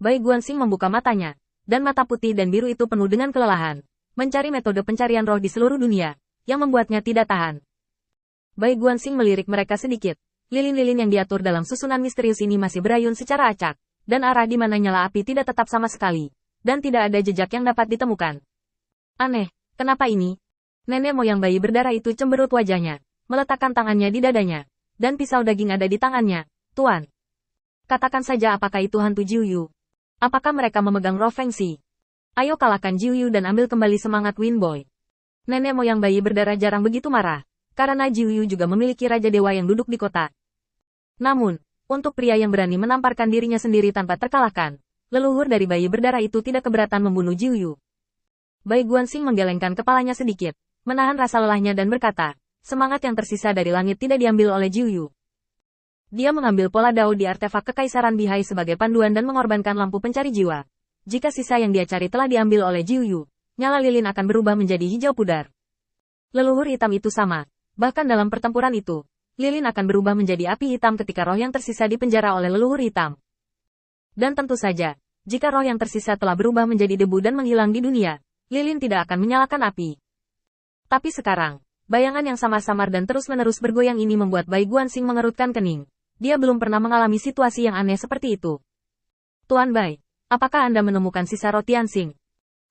Bai Guanxing membuka matanya, dan mata putih dan biru itu penuh dengan kelelahan. Mencari metode pencarian roh di seluruh dunia, yang membuatnya tidak tahan. Bai Guanxing melirik mereka sedikit. Lilin-lilin yang diatur dalam susunan misterius ini masih berayun secara acak, dan arah di mana nyala api tidak tetap sama sekali, dan tidak ada jejak yang dapat ditemukan. Aneh, kenapa ini? Nenek moyang bayi berdarah itu cemberut wajahnya, meletakkan tangannya di dadanya, dan pisau daging ada di tangannya. Tuan, katakan saja apakah itu hantu Jiuyu? Apakah mereka memegang roh Fengxi? Ayo kalahkan Jiuyu dan ambil kembali semangat Winboy. Nenek moyang bayi berdarah jarang begitu marah, karena Jiuyu juga memiliki Raja Dewa yang duduk di kota. Namun, untuk pria yang berani menamparkan dirinya sendiri tanpa terkalahkan, leluhur dari bayi berdarah itu tidak keberatan membunuh Jiuyu. Bai Guanxing menggelengkan kepalanya sedikit, menahan rasa lelahnya dan berkata, semangat yang tersisa dari langit tidak diambil oleh Jiuyu. Dia mengambil pola dao di artefak Kekaisaran Bihai sebagai panduan dan mengorbankan lampu pencari jiwa. Jika sisa yang dia cari telah diambil oleh Jiuyu, nyala lilin akan berubah menjadi hijau pudar. Leluhur hitam itu sama. Bahkan dalam pertempuran itu, lilin akan berubah menjadi api hitam ketika roh yang tersisa dipenjara oleh leluhur hitam. Dan tentu saja, jika roh yang tersisa telah berubah menjadi debu dan menghilang di dunia, lilin tidak akan menyalakan api. Tapi sekarang, bayangan yang samar-samar dan terus-menerus bergoyang ini membuat Bai Guanxing mengerutkan kening. Dia belum pernah mengalami situasi yang aneh seperti itu. Tuan Bai, apakah Anda menemukan sisa roh Tianxing?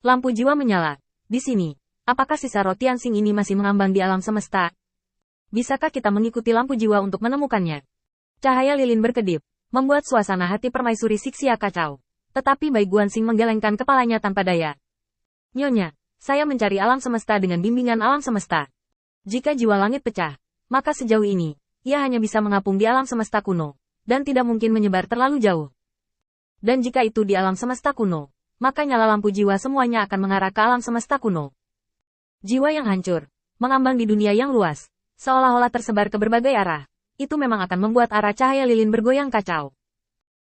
Lampu jiwa menyala. Di sini, apakah sisa roh Tianxing ini masih mengambang di alam semesta? Bisakah kita mengikuti lampu jiwa untuk menemukannya? Cahaya lilin berkedip, membuat suasana hati permaisuri Sixia kacau. Tetapi Bai Guanxing menggelengkan kepalanya tanpa daya. Nyonya, saya mencari alam semesta dengan bimbingan alam semesta. Jika jiwa langit pecah, maka sejauh ini, ia hanya bisa mengapung di alam semesta kuno, dan tidak mungkin menyebar terlalu jauh. Dan jika itu di alam semesta kuno, maka nyala lampu jiwa semuanya akan mengarah ke alam semesta kuno. Jiwa yang hancur, mengambang di dunia yang luas, seolah-olah tersebar ke berbagai arah, itu memang akan membuat arah cahaya lilin bergoyang kacau.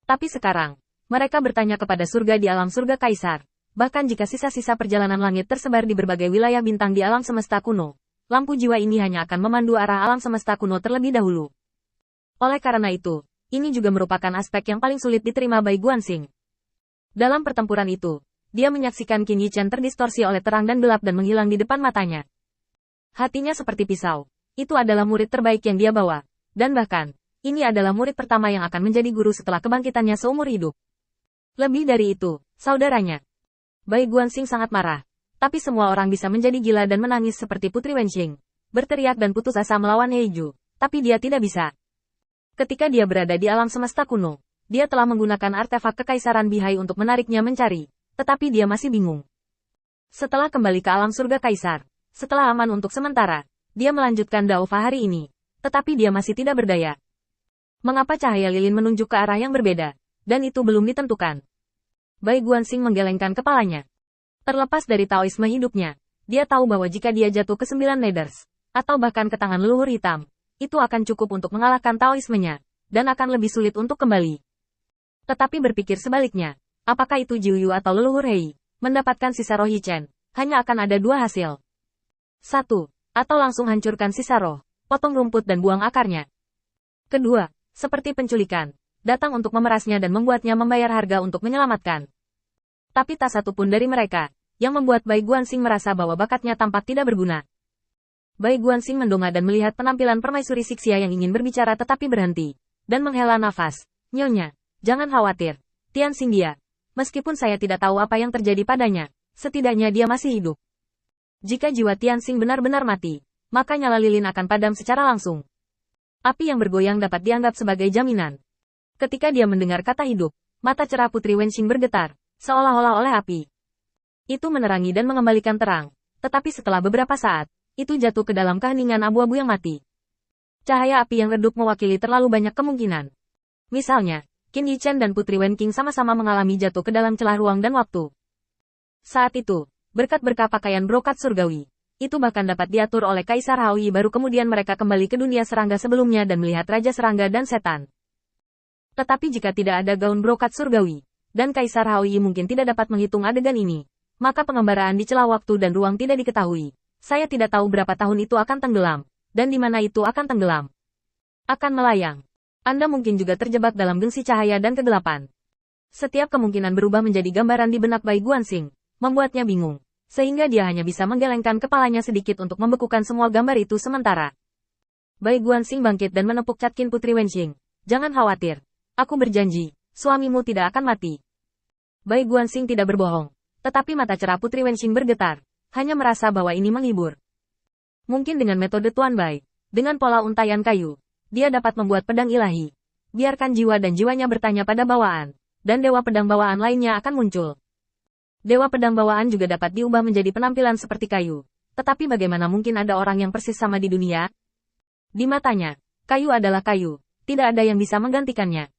Tapi sekarang, mereka bertanya kepada surga di alam surga kaisar, bahkan jika sisa-sisa perjalanan langit tersebar di berbagai wilayah bintang di alam semesta kuno, lampu jiwa ini hanya akan memandu arah alam semesta kuno terlebih dahulu. Oleh karena itu, ini juga merupakan aspek yang paling sulit diterima Bai Guanxing. Dalam pertempuran itu, dia menyaksikan Qin Yichen terdistorsi oleh terang dan gelap dan menghilang di depan matanya. Hatinya seperti pisau. Itu adalah murid terbaik yang dia bawa. Dan bahkan, ini adalah murid pertama yang akan menjadi guru setelah kebangkitannya seumur hidup. Lebih dari itu, saudaranya. Bai Guanxing sangat marah. Tapi semua orang bisa menjadi gila dan menangis seperti Putri Wenxing. Berteriak dan putus asa melawan Heiju. Tapi dia tidak bisa. Ketika dia berada di alam semesta kuno, dia telah menggunakan artefak Kekaisaran Bihai untuk menariknya mencari. Tetapi dia masih bingung. Setelah kembali ke alam surga kaisar, setelah aman untuk sementara, dia melanjutkan Daofa hari ini. Tetapi dia masih tidak berdaya. Mengapa cahaya lilin menunjuk ke arah yang berbeda? Dan itu belum ditentukan. Bai Guanxing menggelengkan kepalanya. Terlepas dari Taoisme hidupnya, dia tahu bahwa jika dia jatuh ke 9 leaders, atau bahkan ke tangan leluhur hitam, itu akan cukup untuk mengalahkan Taoismenya, dan akan lebih sulit untuk kembali. Tetapi berpikir sebaliknya, apakah itu Jiuyu atau leluhur Hei, mendapatkan sisa roh Yichen, hanya akan ada dua hasil. 1. Atau langsung hancurkan sisa roh, potong rumput dan buang akarnya. Kedua, seperti penculikan, datang untuk memerasnya dan membuatnya membayar harga untuk menyelamatkan. Tapi tak satu pun dari mereka, yang membuat Bai Guanxing merasa bahwa bakatnya tampak tidak berguna. Bai Guanxing mendongak dan melihat penampilan permaisuri Sixia yang ingin berbicara tetapi berhenti, dan menghela nafas. Nyonya, jangan khawatir, Tianxing dia. Meskipun saya tidak tahu apa yang terjadi padanya, setidaknya dia masih hidup. Jika jiwa Tianxing benar-benar mati, maka nyala lilin akan padam secara langsung. Api yang bergoyang dapat dianggap sebagai jaminan. Ketika dia mendengar kata hidup, mata cerah Putri Wenxing bergetar, seolah-olah oleh api. Itu menerangi dan mengembalikan terang, tetapi setelah beberapa saat, itu jatuh ke dalam keheningan abu-abu yang mati. Cahaya api yang redup mewakili terlalu banyak kemungkinan. Misalnya, Qin Yichen dan Putri Wenqing sama-sama mengalami jatuh ke dalam celah ruang dan waktu. Saat itu, berkat-berkah pakaian brokat surgawi, itu bahkan dapat diatur oleh Kaisar Haoyi baru kemudian mereka kembali ke dunia serangga sebelumnya dan melihat Raja Serangga dan Setan. Tetapi jika tidak ada gaun brokat surgawi, dan Kaisar Haoyi mungkin tidak dapat menghitung adegan ini, maka pengembaraan di celah waktu dan ruang tidak diketahui. Saya tidak tahu berapa tahun itu akan tenggelam, dan di mana itu akan tenggelam. Akan melayang. Anda mungkin juga terjebak dalam gengsi cahaya dan kegelapan. Setiap kemungkinan berubah menjadi gambaran di benak Bai Guanxing, membuatnya bingung, sehingga dia hanya bisa menggelengkan kepalanya sedikit untuk membekukan semua gambar itu sementara. Bai Guanxing bangkit dan menepuk catkin Putri Wenxing. Jangan khawatir. Aku berjanji, suamimu tidak akan mati. Bai Guanxing tidak berbohong, tetapi mata cerah Putri Wenxing bergetar, hanya merasa bahwa ini menghibur. Mungkin dengan metode Tuan Bai, dengan pola untaian kayu, dia dapat membuat pedang ilahi. Biarkan jiwa dan jiwanya bertanya pada bawaan, dan dewa pedang bawaan lainnya akan muncul. Dewa pedang bawaan juga dapat diubah menjadi penampilan seperti kayu. Tetapi bagaimana mungkin ada orang yang persis sama di dunia? Di matanya, kayu adalah kayu, tidak ada yang bisa menggantikannya.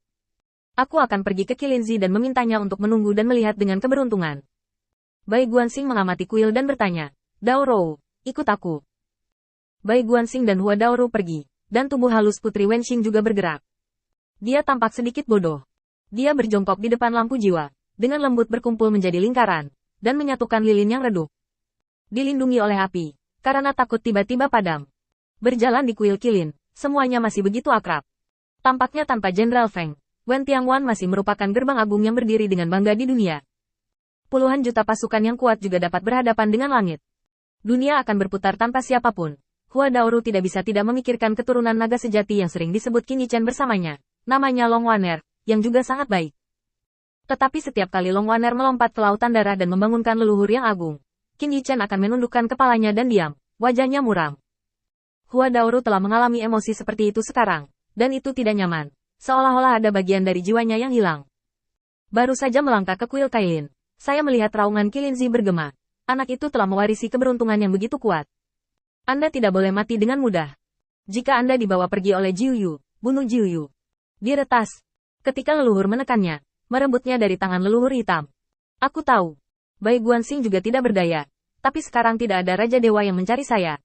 Aku akan pergi ke Qilinzi dan memintanya untuk menunggu dan melihat dengan keberuntungan. Bai Guanxing mengamati kuil dan bertanya, Daorou, ikut aku. Bai Guanxing dan Hua Daorou pergi, dan tubuh halus Putri Wenxing juga bergerak. Dia tampak sedikit bodoh. Dia berjongkok di depan lampu jiwa, dengan lembut berkumpul menjadi lingkaran, dan menyatukan lilin yang redup. Dilindungi oleh api, karena takut tiba-tiba padam. Berjalan di kuil Qilin, semuanya masih begitu akrab. Tampaknya tanpa Jenderal Feng, Wen Tianguan masih merupakan gerbang agung yang berdiri dengan bangga di dunia. Puluhan juta pasukan yang kuat juga dapat berhadapan dengan langit. Dunia akan berputar tanpa siapapun. Hua Daorou tidak bisa tidak memikirkan keturunan naga sejati yang sering disebut Qin Yichen bersamanya. Namanya Long Waner, yang juga sangat baik. Tetapi setiap kali Long Waner melompat ke lautan darah dan membangunkan leluhur yang agung, Qin Yichen akan menundukkan kepalanya dan diam, wajahnya muram. Hua Daorou telah mengalami emosi seperti itu sekarang, dan itu tidak nyaman, seolah-olah ada bagian dari jiwanya yang hilang. Baru saja melangkah ke kuil Kailin, saya melihat raungan Qilinzi bergema. Anak itu telah mewarisi keberuntungan yang begitu kuat. Anda tidak boleh mati dengan mudah. Jika Anda dibawa pergi oleh Jiu Yu, bunuh Jiu Yu. Diretas. Ketika leluhur menekannya, merebutnya dari tangan leluhur hitam. Aku tahu. Bai Guanxing juga tidak berdaya. Tapi sekarang tidak ada Raja Dewa yang mencari saya.